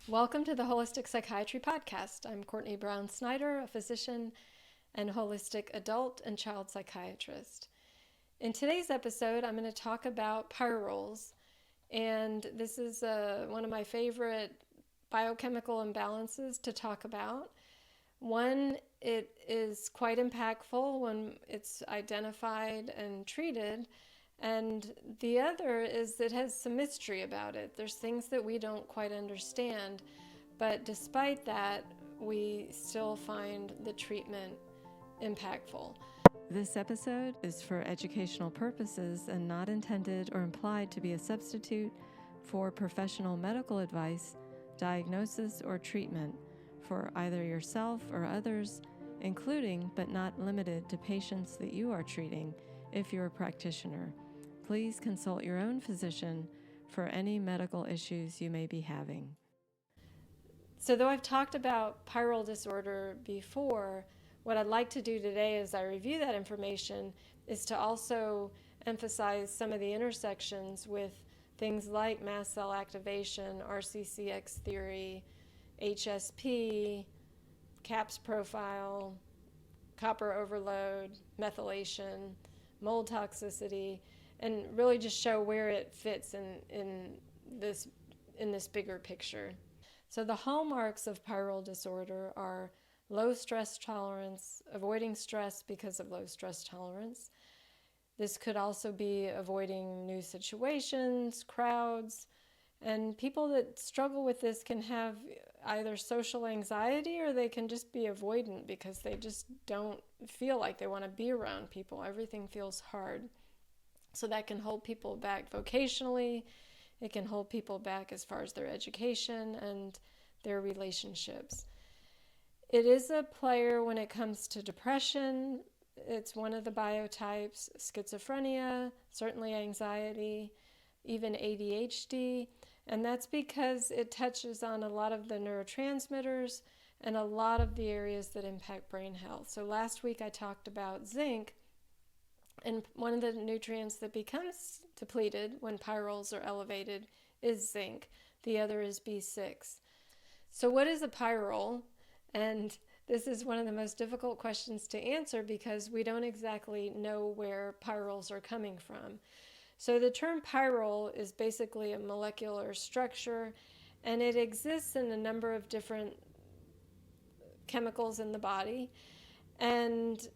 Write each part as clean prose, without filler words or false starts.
Welcome to the Holistic Psychiatry Podcast. I'm Courtney Brown Snyder, a physician and holistic adult and child psychiatrist. In today's episode, I'm going to talk about pyrroles, and this is one of my favorite biochemical imbalances to talk about. One, it is quite impactful when it's identified and treated, and the other is it has some mystery about it. There's things that we don't quite understand, but despite that, we still find the treatment impactful. This episode is for educational purposes and not intended or implied to be a substitute for professional medical advice, diagnosis, or treatment for either yourself or others, including but not limited to patients that you are treating if you're a practitioner. Please consult your own physician for any medical issues you may be having. So though I've talked about pyrrole disorder before, what I'd like to do today as I review that information is to also emphasize some of the intersections with things like mast cell activation, RCCX theory, HSP, CAPS profile, copper overload, methylation, mold toxicity, and really just show where it fits in this bigger picture. So the hallmarks of pyrrole disorder are low stress tolerance, avoiding stress because of low stress tolerance. This could also be avoiding new situations, crowds, and people that struggle with this can have either social anxiety or they can just be avoidant because they just don't feel like they want to be around people. Everything feels hard. So that can hold people back vocationally. It can hold people back as far as their education and their relationships. It is a player when it comes to depression. It's one of the biotypes, schizophrenia, certainly anxiety, even ADHD. And that's because it touches on a lot of the neurotransmitters and a lot of the areas that impact brain health. So last week I talked about zinc. And one of the nutrients that becomes depleted when pyrroles are elevated is zinc. The other is B6. So what is a pyrrole? And this is one of the most difficult questions to answer because we don't exactly know where pyrroles are coming from. So the term pyrrole is basically a molecular structure, and it exists in a number of different chemicals in the body. And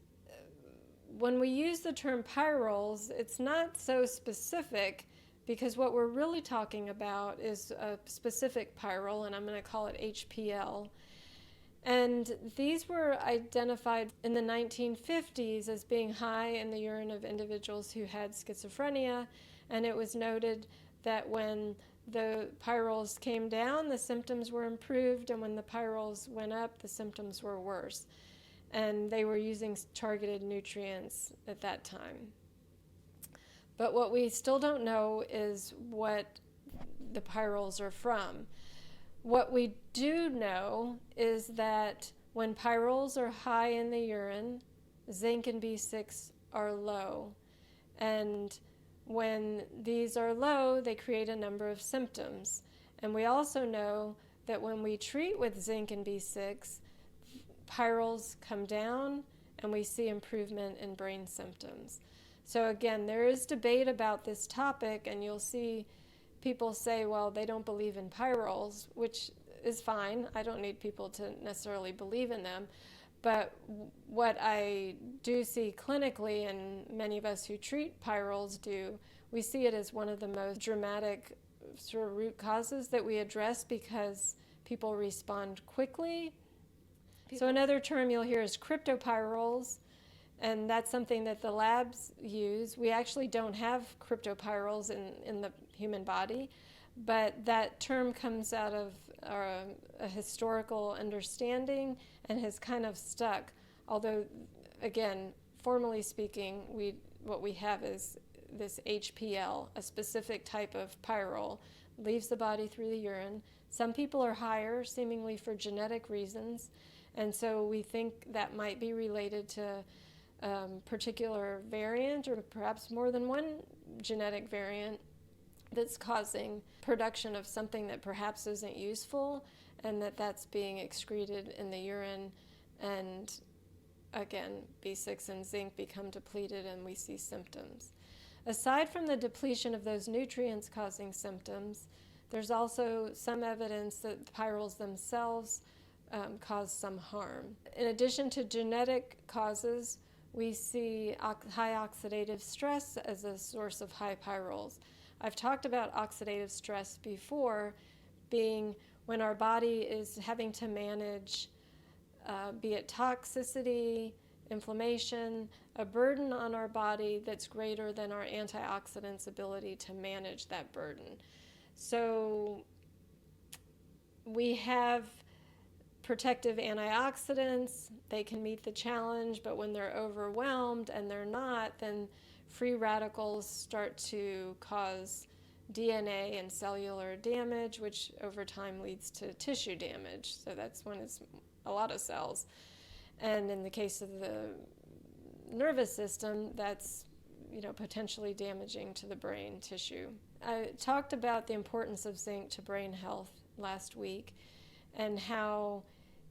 when we use the term pyrroles, it's not so specific because what we're really talking about is a specific pyrrole, and I'm going to call it HPL. And these were identified in the 1950s as being high in the urine of individuals who had schizophrenia, and it was noted that when the pyrroles came down, the symptoms were improved, and when the pyrroles went up, the symptoms were worse. And they were using targeted nutrients at that time. But what we still don't know is what the pyrroles are from. What we do know is that when pyrroles are high in the urine, zinc and B6 are low. And when these are low, they create a number of symptoms. And we also know that when we treat with zinc and B6, pyrroles come down and we see improvement in brain symptoms. So again, there is debate about this topic, and you'll see people say, well, they don't believe in pyrroles, which is fine. I don't need people to necessarily believe in them. But what I do see clinically, and many of us who treat pyrroles do, we see it as one of the most dramatic sort of root causes that we address because people respond quickly. So another term you'll hear is cryptopyrroles, and that's something that the labs use. We actually don't have cryptopyrroles in the human body, but that term comes out of a historical understanding and has kind of stuck. Although, again, formally speaking, what we have is this HPL, a specific type of pyrrole, leaves the body through the urine. Some people are higher, seemingly for genetic reasons. And so we think that might be related to particular variant or perhaps more than one genetic variant that's causing production of something that perhaps isn't useful, and that's being excreted in the urine. And again, B6 and zinc become depleted and we see symptoms. Aside from the depletion of those nutrients causing symptoms, there's also some evidence that the pyrroles themselves cause some harm. In addition to genetic causes, we see high oxidative stress as a source of high pyrroles. I've talked about oxidative stress before being when our body is having to manage be it toxicity, inflammation, a burden on our body that's greater than our antioxidants' ability to manage that burden. So we have protective antioxidants. They can meet the challenge, but when they're overwhelmed and they're not, then free radicals start to cause DNA and cellular damage, which over time leads to tissue damage. So that's when it's a lot of cells. And in the case of the nervous system, that's potentially damaging to the brain tissue. I talked about the importance of zinc to brain health last week and how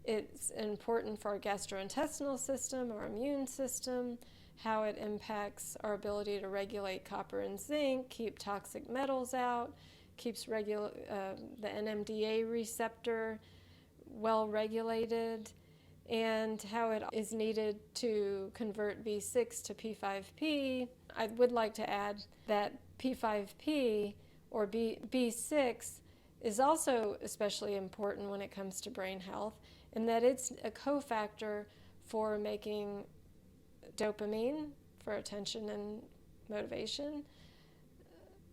it's important for our gastrointestinal system, our immune system, how it impacts our ability to regulate copper and zinc, keep toxic metals out, keeps the NMDA receptor well regulated, and how it is needed to convert B6 to P5P. I would like to add that P5P or B6 is also especially important when it comes to brain health, in that it's a cofactor for making dopamine for attention and motivation,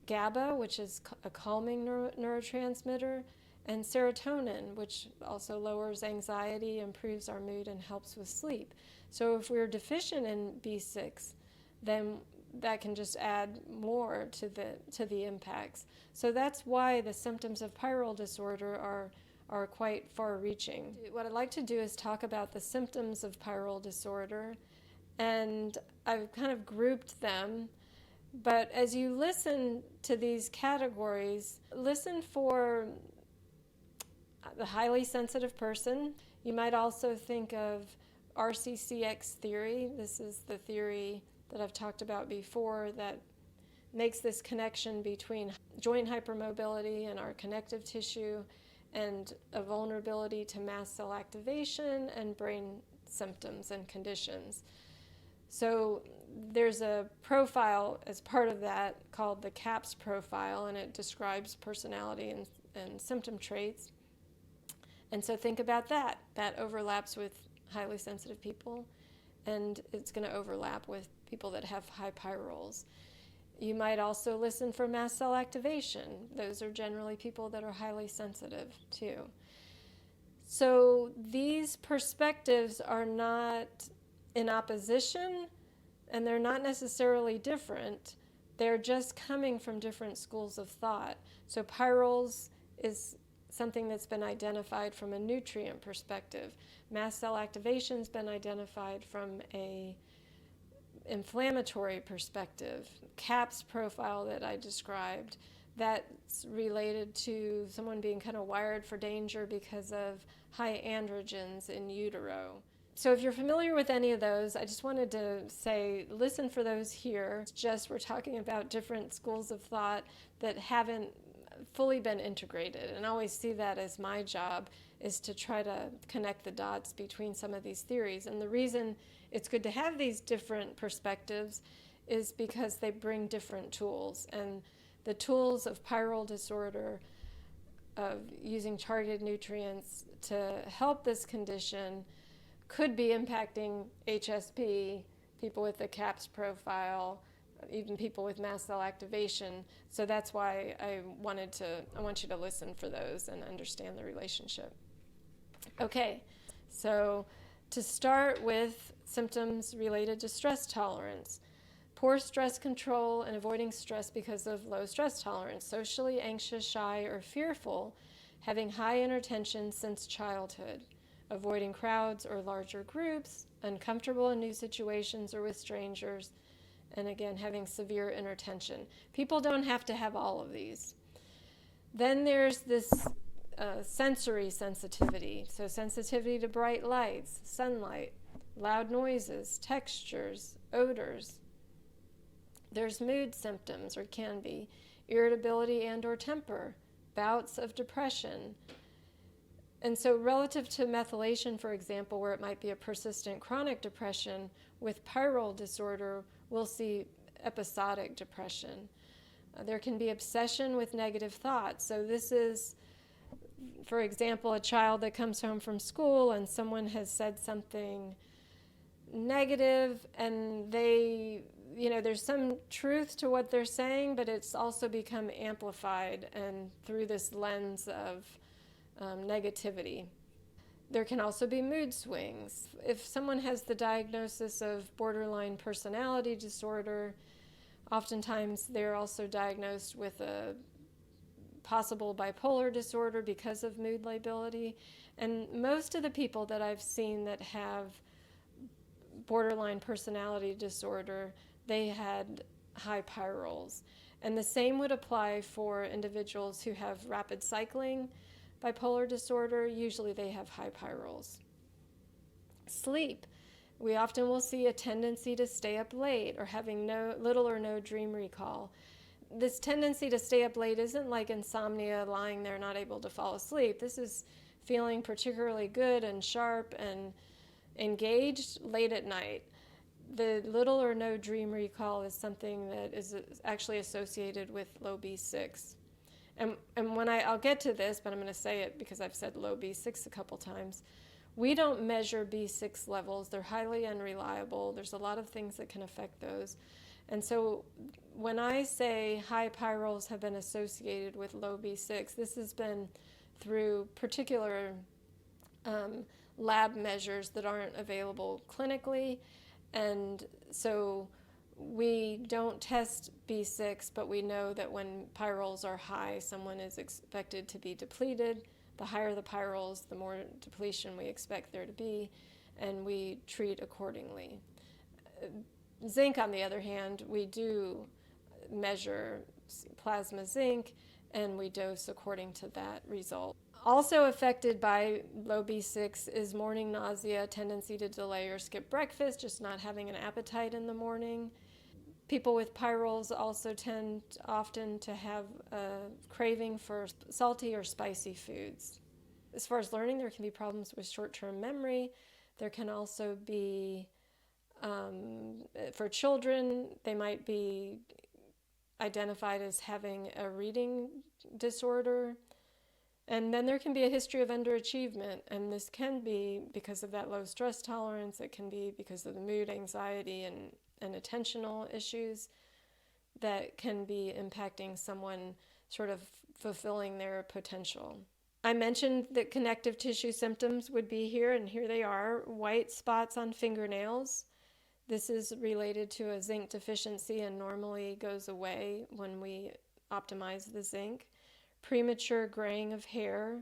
GABA, which is a calming neurotransmitter, and serotonin, which also lowers anxiety, improves our mood, and helps with sleep. So if we're deficient in B6, then that can just add more to the impacts. So that's why the symptoms of pyrrole disorder are quite far-reaching. What I'd like to do is talk about the symptoms of pyrrole disorder, and I've kind of grouped them. But as you listen to these categories, listen for the highly sensitive person. You might also think of RCCX theory. This is the theory that I've talked about before that makes this connection between joint hypermobility and our connective tissue and a vulnerability to mast cell activation and brain symptoms and conditions. So there's a profile as part of that called the CAPS profile, and it describes personality and symptom traits. And so think about that. That overlaps with highly sensitive people, and it's going to overlap with people that have high pyrroles. You might also listen for mast cell activation. Those are generally people that are highly sensitive too. So these perspectives are not in opposition, and they're not necessarily different. They're just coming from different schools of thought. So pyrroles is something that's been identified from a nutrient perspective. Mast cell activation's been identified from a inflammatory perspective. CAPS profile that I described, that's related to someone being kind of wired for danger because of high androgens in utero. So if you're familiar with any of those, I just wanted to say, listen for those here. It's just we're talking about different schools of thought that haven't fully been integrated, and I always see that as my job, is to try to connect the dots between some of these theories. And the reason it's good to have these different perspectives is because they bring different tools, and the tools of pyrrole disorder, of using targeted nutrients to help this condition, could be impacting HSP, people with the CAPS profile, even people with mast cell activation. So that's why I want you to listen for those and understand the relationship. Okay, so to start with symptoms related to stress tolerance. Poor stress control and avoiding stress because of low stress tolerance, socially anxious, shy, or fearful, having high inattention since childhood, avoiding crowds or larger groups, uncomfortable in new situations or with strangers, and again, having severe inattention. People don't have to have all of these. Then there's this sensory sensitivity. So, sensitivity to bright lights, sunlight, loud noises, textures, odors. There's mood symptoms, or can be, irritability and or temper, bouts of depression. And so relative to methylation, for example, where it might be a persistent chronic depression, with Pyrrole disorder, we'll see episodic depression. There can be obsession with negative thoughts. So this is, for example, a child that comes home from school and someone has said something negative, and there's some truth to what they're saying, but it's also become amplified and through this lens of negativity. There can also be mood swings. If someone has the diagnosis of borderline personality disorder, oftentimes they're also diagnosed with a possible bipolar disorder because of mood lability. And most of the people that I've seen that have borderline personality disorder, they had high pyrroles. And the same would apply for individuals who have rapid cycling bipolar disorder. Usually they have high pyrroles. Sleep. We often will see a tendency to stay up late or having little or no dream recall. This tendency to stay up late isn't like insomnia, lying there not able to fall asleep. This is feeling particularly good and sharp and engaged late at night. The little or no dream recall is something that is actually associated with low B6. And when I'll get to this, but I'm going to say it because I've said low B6 a couple times. We don't measure B6 levels. They're highly unreliable. There's a lot of things that can affect those. And so when I say high pyrroles have been associated with low B6, this has been through particular lab measures that aren't available clinically. And so we don't test B6, but we know that when pyrroles are high, someone is expected to be depleted. The higher the pyrroles, the more depletion we expect there to be, and we treat accordingly. Zinc, on the other hand, we do measure plasma zinc, and we dose according to that result. Also affected by low B6 is morning nausea, tendency to delay or skip breakfast, just not having an appetite in the morning. People with pyrroles also tend often to have a craving for salty or spicy foods. As far as learning, there can be problems with short-term memory. There can also be, for children, they might be identified as having a reading disorder. And then there can be a history of underachievement, and this can be because of that low stress tolerance. It can be because of the mood, anxiety, and attentional issues that can be impacting someone sort of fulfilling their potential. I mentioned that connective tissue symptoms would be here, and here they are. White spots on fingernails. This is related to a zinc deficiency and normally goes away when we optimize the zinc. Premature graying of hair,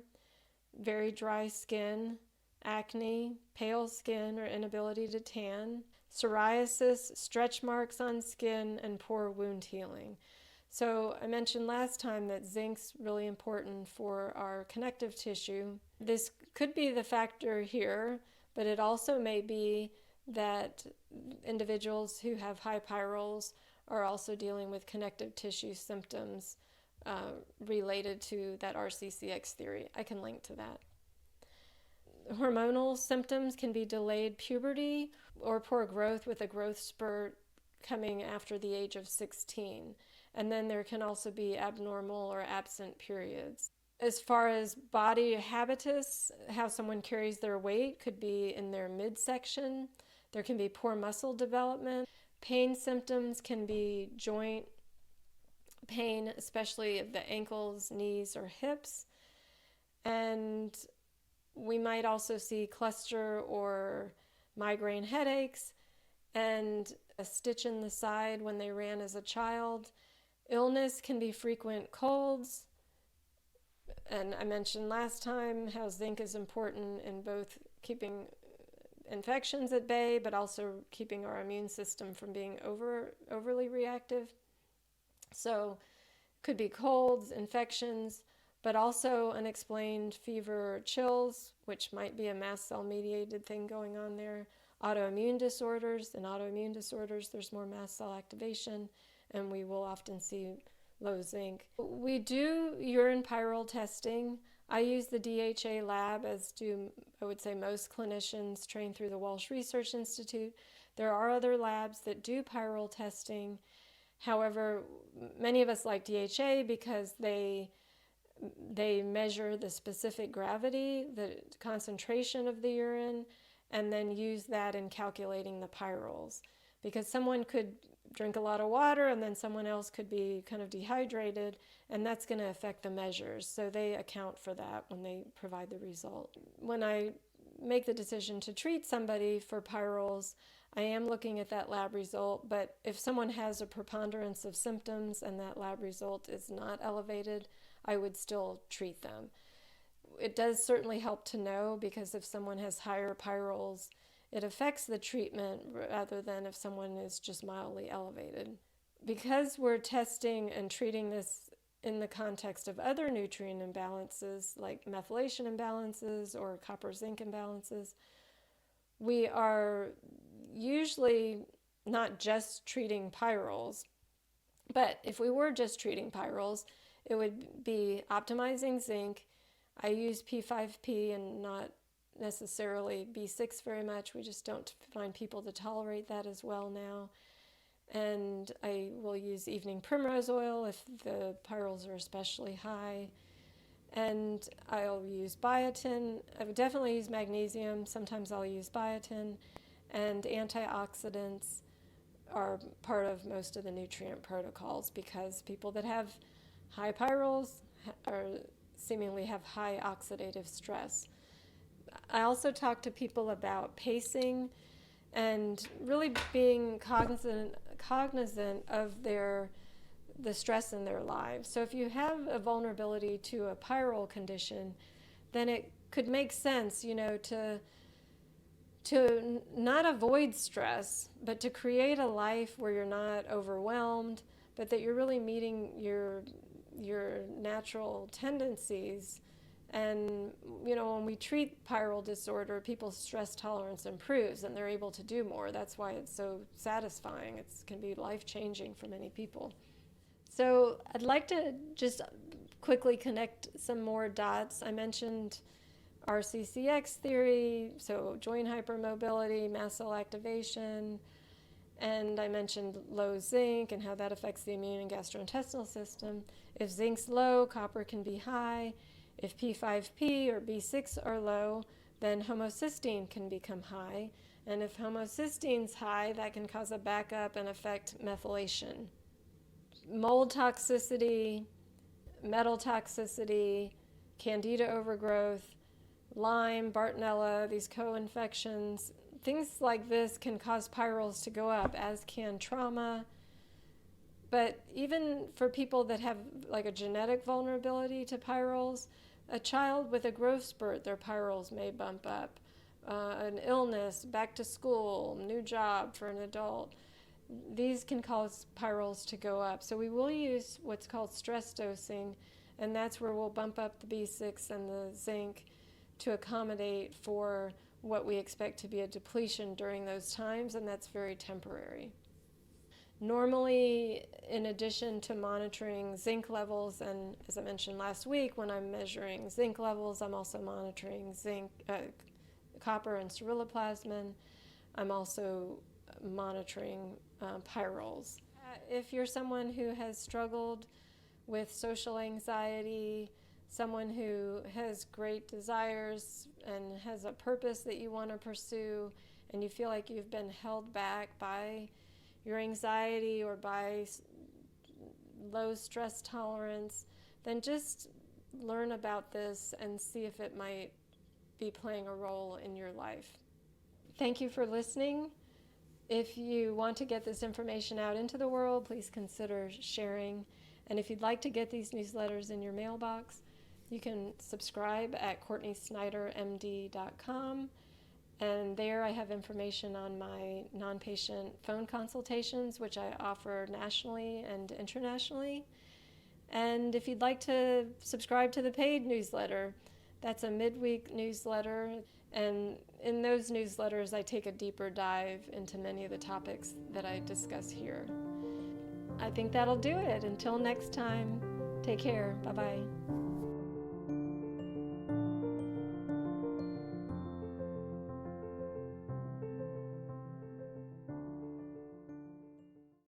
very dry skin, acne, pale skin or inability to tan, psoriasis, stretch marks on skin, and poor wound healing. So I mentioned last time that zinc's really important for our connective tissue. This could be the factor here, but it also may be that individuals who have high pyrroles are also dealing with connective tissue symptoms related to that RCCX theory. I can link to that. Hormonal symptoms can be delayed puberty or poor growth with a growth spurt coming after the age of 16. And then there can also be abnormal or absent periods. As far as body habitus, how someone carries their weight could be in their midsection. There can be poor muscle development. Pain symptoms can be joint pain, especially of the ankles, knees, or hips. And we might also see cluster or migraine headaches and a stitch in the side when they ran as a child. Illness can be frequent colds. And I mentioned last time how zinc is important in both keeping infections at bay, but also keeping our immune system from being overly reactive. So could be colds, infections, but also unexplained fever, chills, which might be a mast cell mediated thing going on there. Autoimmune disorders. In autoimmune disorders, there's more mast cell activation, and we will often see low zinc. We do urine pyrrole testing. I use the DHA lab, as do, I would say, most clinicians trained through the Walsh Research Institute. There are other labs that do pyrrole testing. However, many of us like DHA because they measure the specific gravity, the concentration of the urine, and then use that in calculating the pyrroles. Because someone could drink a lot of water and then someone else could be kind of dehydrated, and that's going to affect the measures. So they account for that when they provide the result. When I make the decision to treat somebody for pyrroles, I am looking at that lab result, but if someone has a preponderance of symptoms and that lab result is not elevated, I would still treat them. It does certainly help to know, because if someone has higher pyrroles, it affects the treatment rather than if someone is just mildly elevated. Because we're testing and treating this in the context of other nutrient imbalances like methylation imbalances or copper-zinc imbalances, we are usually not just treating pyrroles. But if we were just treating pyrroles, it would be optimizing zinc. I use P5P and not necessarily B6 very much. We just don't find people to tolerate that as well now. And I will use evening primrose oil if the pyrroles are especially high. And I'll use biotin. I would definitely use magnesium. Sometimes I'll use biotin. And antioxidants are part of most of the nutrient protocols, because people that have high pyrroles seemingly have high oxidative stress. I also talk to people about pacing and really being cognizant of the stress in their lives. So if you have a vulnerability to a pyrrole condition, then it could make sense, to not avoid stress, but to create a life where you're not overwhelmed, but that you're really meeting your natural tendencies. And when we treat pyrrole disorder, people's stress tolerance improves and they're able to do more. That's why it's so satisfying. It can be life-changing for many people. So I'd like to just quickly connect some more dots. I mentioned RCCX theory, so joint hypermobility, mast cell activation, and I mentioned low zinc and how that affects the immune and gastrointestinal system. If zinc's low, copper can be high. If P5P or B6 are low, then homocysteine can become high. And if homocysteine's high, that can cause a backup and affect methylation. Mold toxicity, metal toxicity, candida overgrowth, Lyme, Bartonella, these co-infections, things like this can cause pyrroles to go up, as can trauma. But even for people that have like a genetic vulnerability to pyrroles, a child with a growth spurt, their pyrroles may bump up. An illness, back to school, new job for an adult, these can cause pyrroles to go up. So we will use what's called stress dosing, and that's where we'll bump up the B6 and the zinc to accommodate for what we expect to be a depletion during those times, and that's very temporary. Normally, in addition to monitoring zinc levels, and as I mentioned last week, when I'm measuring zinc levels, I'm also monitoring copper and ceruloplasmin. I'm also monitoring pyrroles. If you're someone who has struggled with social anxiety, someone who has great desires and has a purpose that you want to pursue, and you feel like you've been held back by your anxiety or by low stress tolerance, then just learn about this and see if it might be playing a role in your life. Thank you for listening. If you want to get this information out into the world, please consider sharing. And if you'd like to get these newsletters in your mailbox, you can subscribe at CourtneySnyderMD.com. And there I have information on my non-patient phone consultations, which I offer nationally and internationally. And if you'd like to subscribe to the paid newsletter, that's a midweek newsletter. And in those newsletters, I take a deeper dive into many of the topics that I discuss here. I think that'll do it. Until next time, take care. Bye-bye.